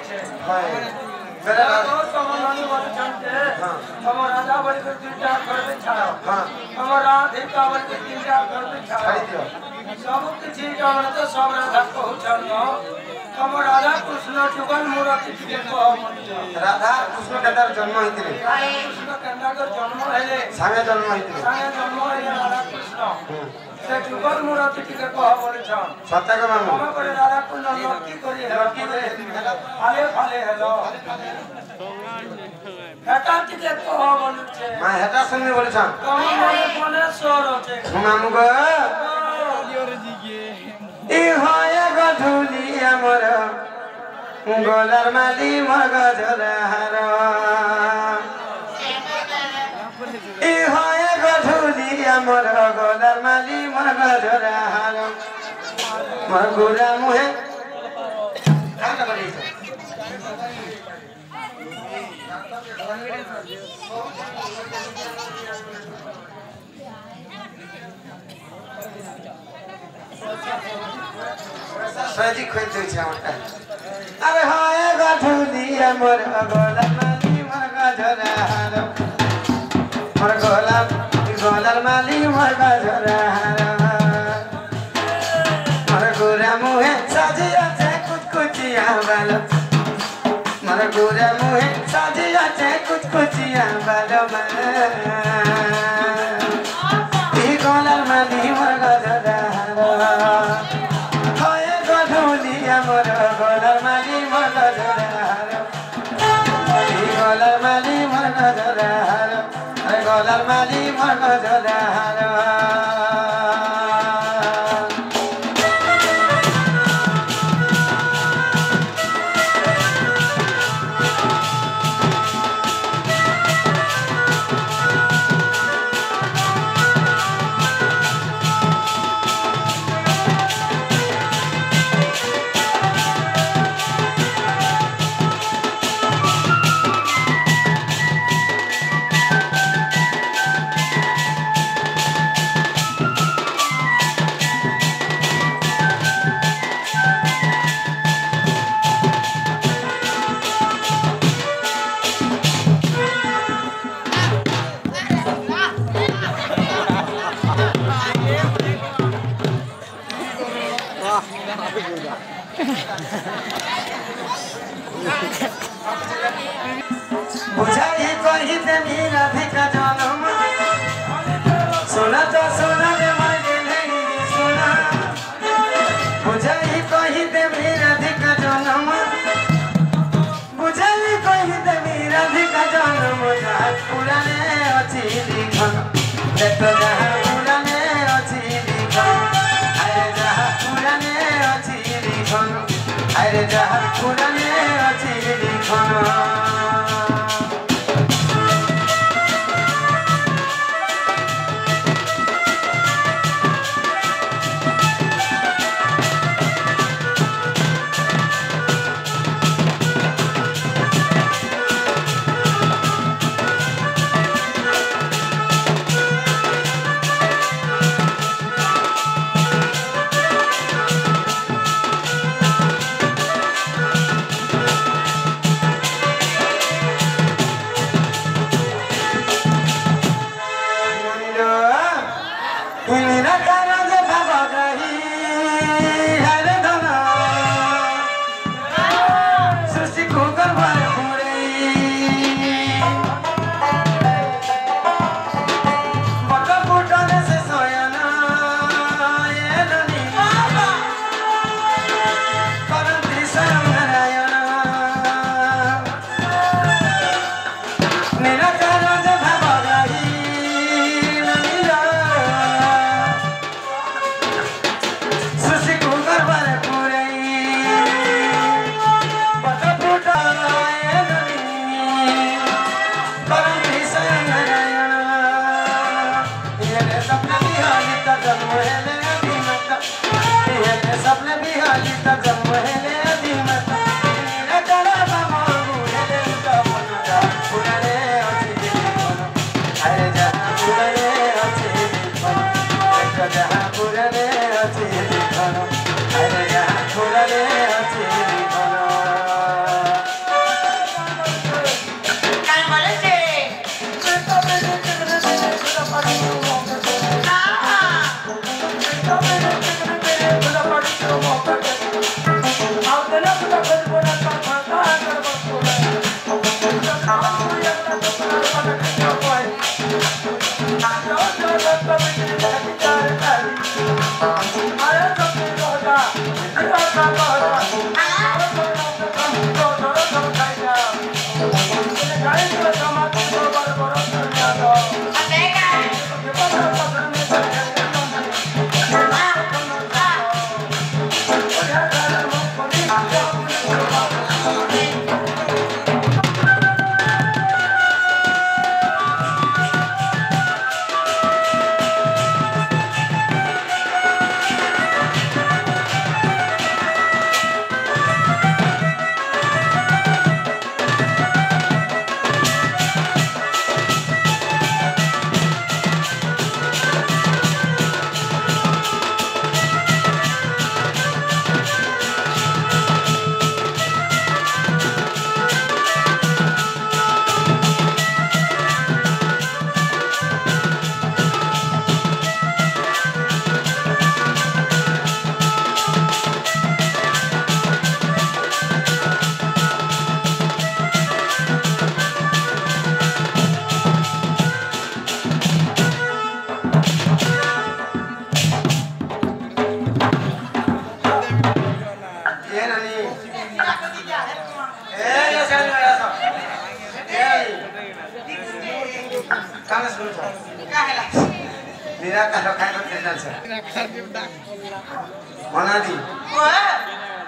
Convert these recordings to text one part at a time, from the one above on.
छे हाय मेरा दोस्त कमलानी वाले चलते हम राजा बड़ी के तीन चार घर में छाड़ो हां हम राधिका वाले के तीन चार घर में छाड़ो सब किसी का मन तो सब राधा को छाड़ो हम राधा कृष्ण जुगल मूर्ति के को राधा कृष्ण केदार जन्म होइतिले कृष्ण केदार जन्म हेले संगे जन्म होइतिले राधा कृष्ण से जुगल मूर्ति के को बोले छन सत्य को मामू हम करे राधा को लड़की करी लड़की आले फाले हेलो हेटा के को बोले छे मां हेटा सुनने बोले छन कौन बोले सोर होते मामू गो इ होय गधुली हमर गोलर माली मगजर हार इ होय गधुली हमर गोलर माली मगजर हार मगुरा मुहे काटा बड़ी सजी खोज दे छै हमटा अरे हाय गधुली हमर गोलर माली मगजर हार मोर गोलर माली मगजर हार मोर गोरा मुहे साजिया छै कुछ कुचिया बाल मोर गोरा मुहे साजिया छै कुछ कुचिया बाल ई गोलर माली मगजर हार हाय गधुली हमर गोलर माली मगजर हार ई गोलर माली मगजर हार अरे गोलर माली मगजर हार बुझाई कही ते मीरा धिका जनम सुना तो सुना रे मर गेले सुना बुझाई कही ते मीरा धिका जनम बुझाई कही ते मीरा धिका जनम जहाँ पुराने अछि लिखन देख जहाँ पुराने अछि लिखन अरे जहाँ पुराने अछि लिखन अरे जहाँ पुराने अछि लिखन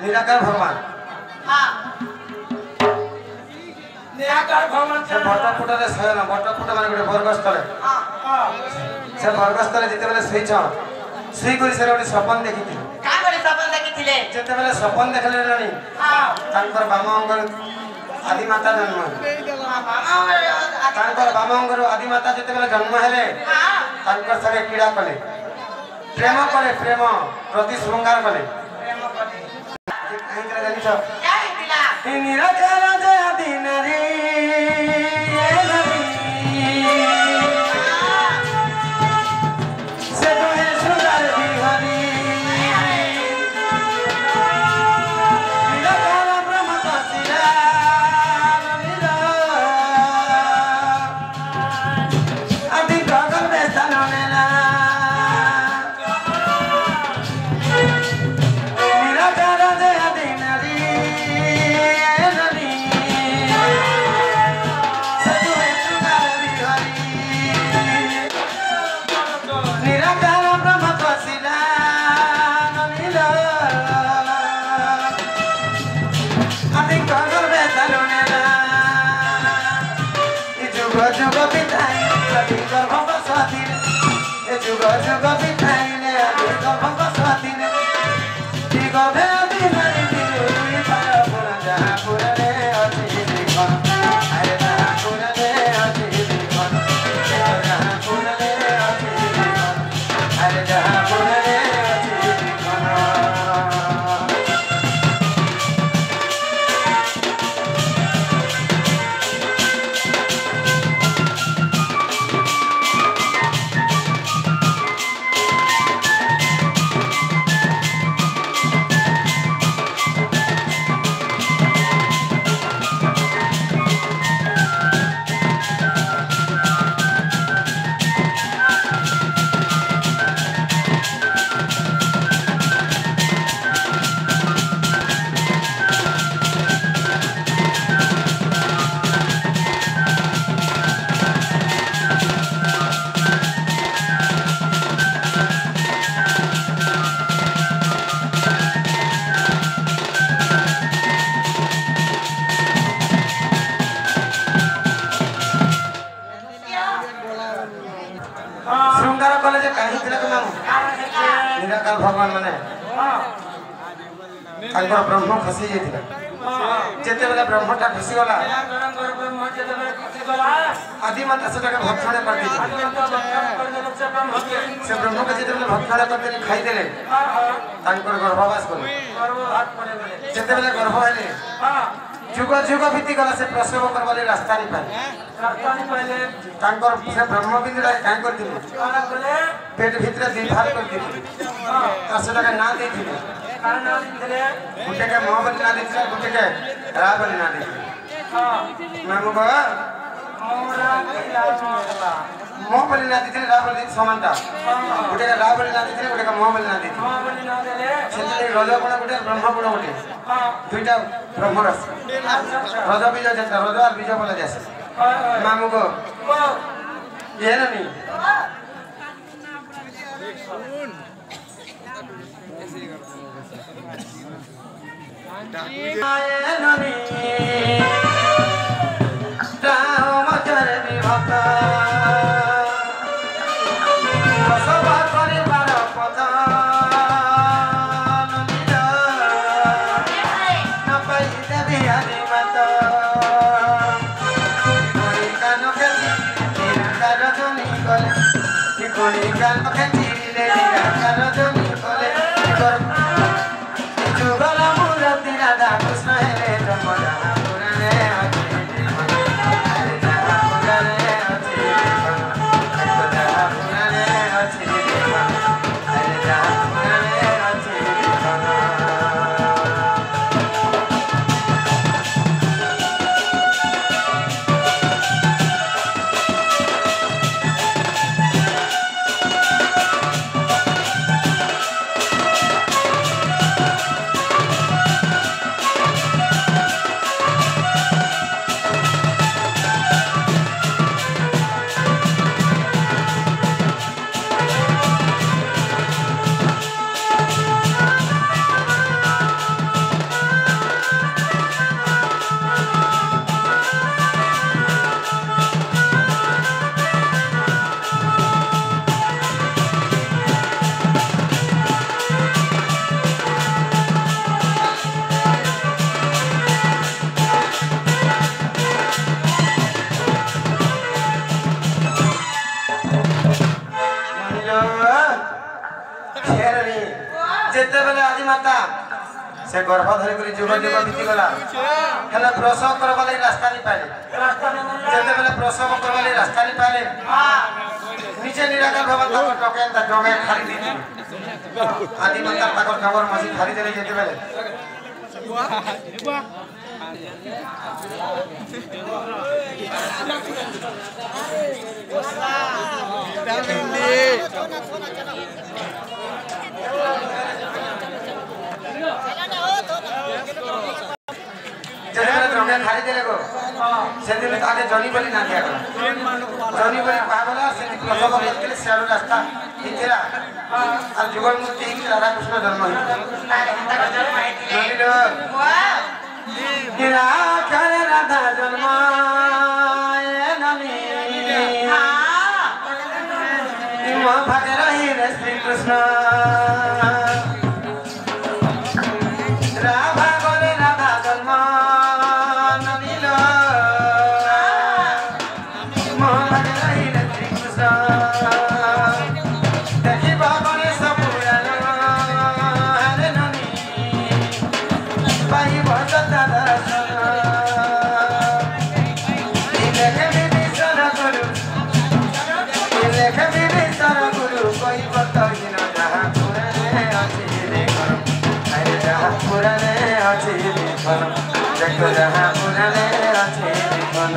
निराकार भगवान निराकार भगवान से बटफुटरे शयन बटफुट मान गोटे वर्गस्थले से वर्गस्थले जिते बेले सुईछ सुई करी से गोटे सपन देखिथि का बड़े सपन देखिथिले जिते बेले सपन देखले रानी तांकर बामा अंगर आदि माता जन्म तांकर बामा अंगर आदि माता जिते बेले जन्म हेले तांकर सगे कीड़ा कले प्रेम प्रति श्रृंगार कले क्या दिला निराकार जय दिन रे से तो है सुंदर बिहारी निराकार ब्रह्म तसिला नीला अति गगन में स्थान नेला निराकार जय दिन रे निराकार ब्रह्म तसिला नीला अति गगन में स्थान नेला जुग जुग बिताई अति गर्भ स्वाति जुग जुग बिताई ने अति गर्भ स्वाति ने ठीक भे दिन दिन पार पुरा जहाँ पुरने अछि देखन अरे जहाँ पुरने अछि देखन जहाँ पुरने अछि देखन अरे जहाँ पुरने अछि देखन श्रृंगार कॉलेज कहीं निराकार भगवान माने ब्रह्म खसी जेते बेले ब्रह्मटा खसी गला आदि माता से भक्षण कर दी से ब्रह्म के जेते बेले भक्षण कर देले खाई देले गर्भवास कर जेते बेले गर्भ हेले जुग जुग बीती गला से प्रसव करवाले रास्ता नहीं पाए से ब्रह्म बिंदुरा क्या करते पेट भितर दी भार कर ना देते का ना दिले गुटे के मोहब्बत ना दिले गुटे के राबल ना दिले हां मैं को मोरा किला मोला मोहब्बत ना दिले राबल दिन समानता गुटे के राबल ना दिले गुटे के मोहब्बत ना दिले मोहब्बत ना दिले सेते रज कोण गुटे ब्रह्म कोण गुटे हां दुईटा ब्रह्म रस रज बीज जैसे रज और बीज बोला जैसे मामू को ये नहीं से गर्भ धरी कर जुग जुग बीती गला हेला प्रसव करबा लागि रास्ता नहीं पाले जेते बेले प्रसव करबा लागि रास्ता नहीं पाले नीचे निराकार भवन तक टकेन ता डगे खाली दी आदि मंत्र तक खबर मसी खाली देले जेते बेले खाली देले को से दिन आगे जनी बली ना दिया जनी बली पागला से प्रसव करके सेरो रास्ता इतरा और जुगल मूर्ति की राधा कृष्ण जन्म गिरा कर राधा जन्म नमी हां भागे रही रे श्री कृष्ण जहाँ पुराने अच्छे दिखन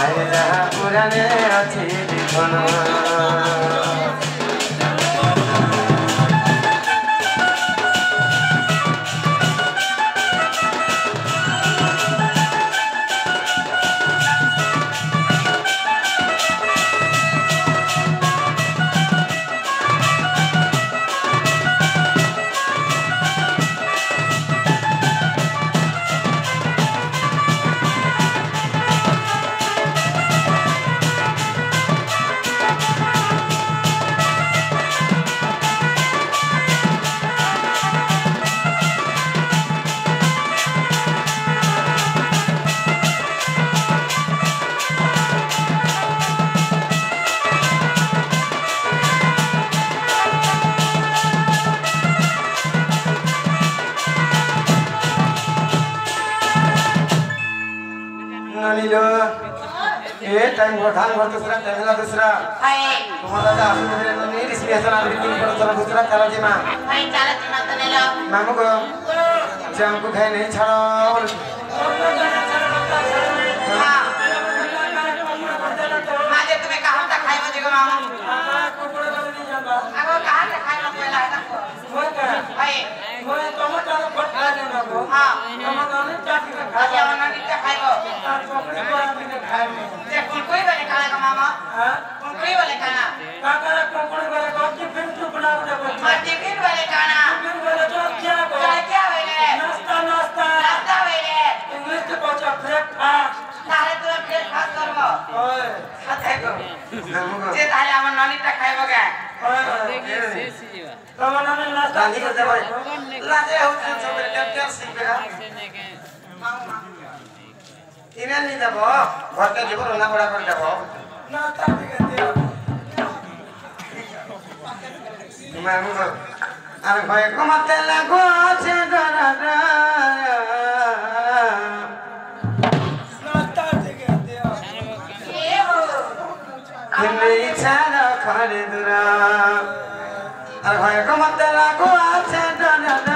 अरे जहाँ पुराने अच्छे दिखन ए टाइम धान भर दूसरा टाइम दूसरा हाय तुम्हाला जा असू दे नाही रिस्क असणार आधी तीन पडत चला दूसरा त्याला जी मा हाय चालत मत नेलो मामू को जाम को खाए नहीं छाड़ो हां माझे तुम्ही कहां तक खाइबो जगो मामा आगो कहां तक खाइबो पहिला है हाय हां आज हमन नित्य खाइबो ते कुलकुई वाले खाना का मामा कुलकुई वाले खाना टिफिन वाले खाना क्या वेले नाश्ता वेले तारे तो ब्रेकफास्ट करबो अच्छा को जे ताले हमन ननिता खाइबो के गांधी को दे भाई लाजे हो सब टेक्टर सीखेगा इने नहीं देबो घर के जीवन ना बड़ा कर देबो मामू को अरे भाई को मत लागो छे डरा नहीं छाड़ा खड़े दुरा अरे भाई को मत लागो छे डरा